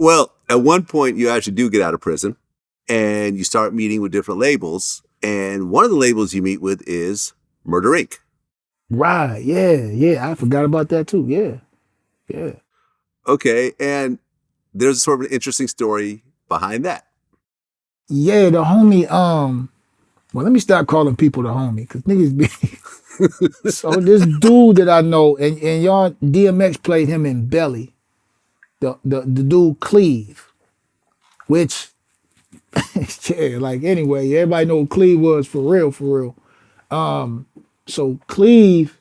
Well, at one point, you actually do get out of prison and you start meeting with different labels. And one of the labels you meet with is Murder Inc. Right. Yeah. I forgot about that too. Yeah. Okay. And there's sort of an interesting story behind that. Yeah, the homie, well, let me stop calling people the homie, because niggas be so this dude that I know, and y'all DMX played him in Belly. The dude Cleve, which yeah, like anyway, everybody know who Cleve was for real. So Cleve,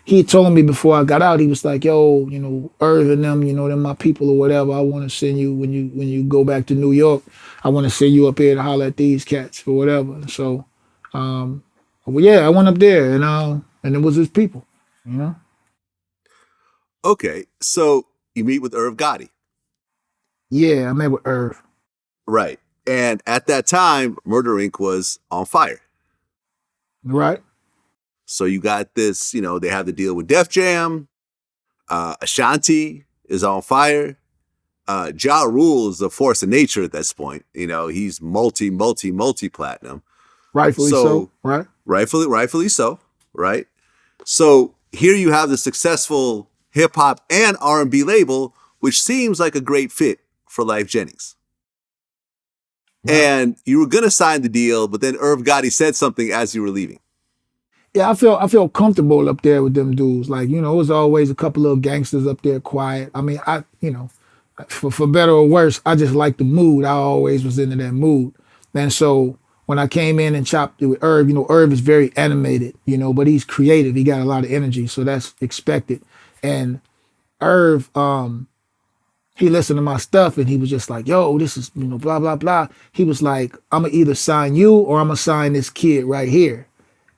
he told me before I got out, he was like, yo, Irv and them, them my people or whatever. I want to send you when you go back to New York, I want to send you up here to holler at these cats or whatever. So well, yeah, I went up there and it was his people. Okay. So you meet with Irv Gotti. Yeah, I met with Irv. Right. And at that time, Murder Inc. was on fire. Right. So you got this, they have the deal with Def Jam. Ashanti is on fire. Ja Rule is a force of nature at this point. He's multi platinum. Rightfully so, right? Rightfully so, right? So here you have the successful hip hop and R&B label, which seems like a great fit for Lyfe Jennings. Right. And you were going to sign the deal, but then Irv Gotti said something as you were leaving. Yeah, I felt comfortable up there with them dudes. Like, it was always a couple of gangsters up there quiet. I mean, for better or worse, I just liked the mood. I always was into that mood. And so when I came in and chopped it with Irv, Irv is very animated, but he's creative. He got a lot of energy, so that's expected. And Irv, he listened to my stuff and he was just like, yo, this is, blah, blah, blah. He was like, I'm going to either sign you or I'm going to sign this kid right here.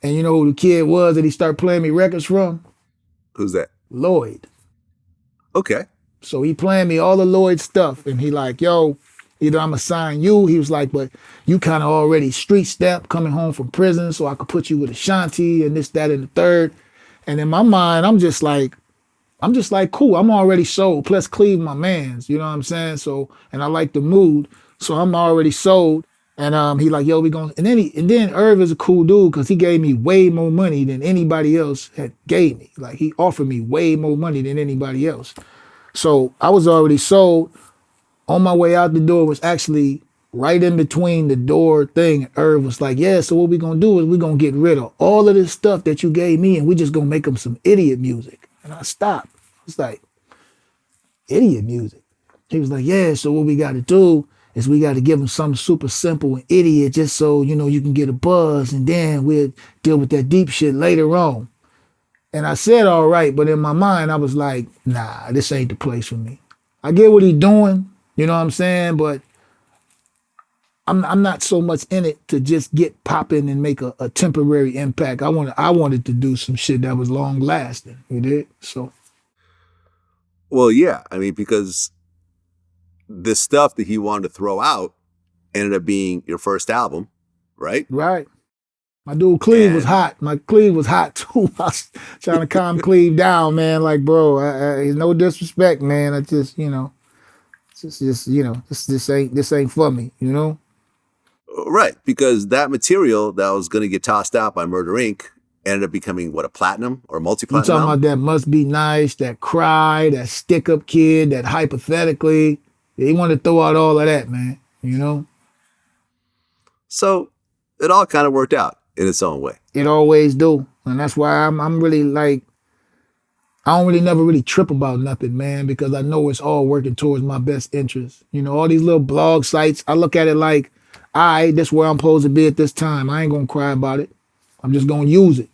And you know who the kid was that he started playing me records from? Who's that? Lloyd. Okay. So he playing me all the Lloyd stuff. And he like, yo, either I'm going to sign you. He was like, but you kind of already street step coming home from prison, so I could put you with Ashanti and this, that, and the third. And in my mind, I'm just like, cool. I'm already sold. Plus Cleve, my mans. You know what I'm saying? So, and I like the mood. So I'm already sold. And he like, yo, we going, and then Irv is a cool dude because he gave me way more money than anybody else had gave me. Like he offered me way more money than anybody else. So I was already sold. On my way out the door was actually right in between the door thing. Irv was like, yeah, so what we gonna do is we gonna get rid of all of this stuff that you gave me and we just gonna make them some idiot music. And I stopped. It's like, idiot music? He was like, yeah, so what we gotta do is we got to give them something super simple and idiot just so, you can get a buzz and then we'll deal with that deep shit later on. And I said, all right, but in my mind, I was like, nah, this ain't the place for me. I get what he's doing, you know what I'm saying? But I'm not so much in it to just get popping and make a temporary impact. I wanted to do some shit that was long lasting, you did? So. Well, yeah, I mean, because the stuff that he wanted to throw out ended up being your first album, right? Right. My dude Cleve was hot. My Cleve was hot too. I was trying to calm Cleve down, man. Like, bro, no disrespect, man. I just, this ain't for me, Right, because that material that was going to get tossed out by Murder Inc. ended up becoming a platinum or multi-platinum? You talking about that Must Be Nice, that Cry, that Stick Up Kid, that Hypothetically. He wanted to throw out all of that, man, So it all kind of worked out in its own way. It always do. And that's why I'm really like, I don't really never really trip about nothing, man, because I know it's all working towards my best interest. All these little blog sites, I look at it like, all right, that's where I'm supposed to be at this time. I ain't going to cry about it. I'm just going to use it,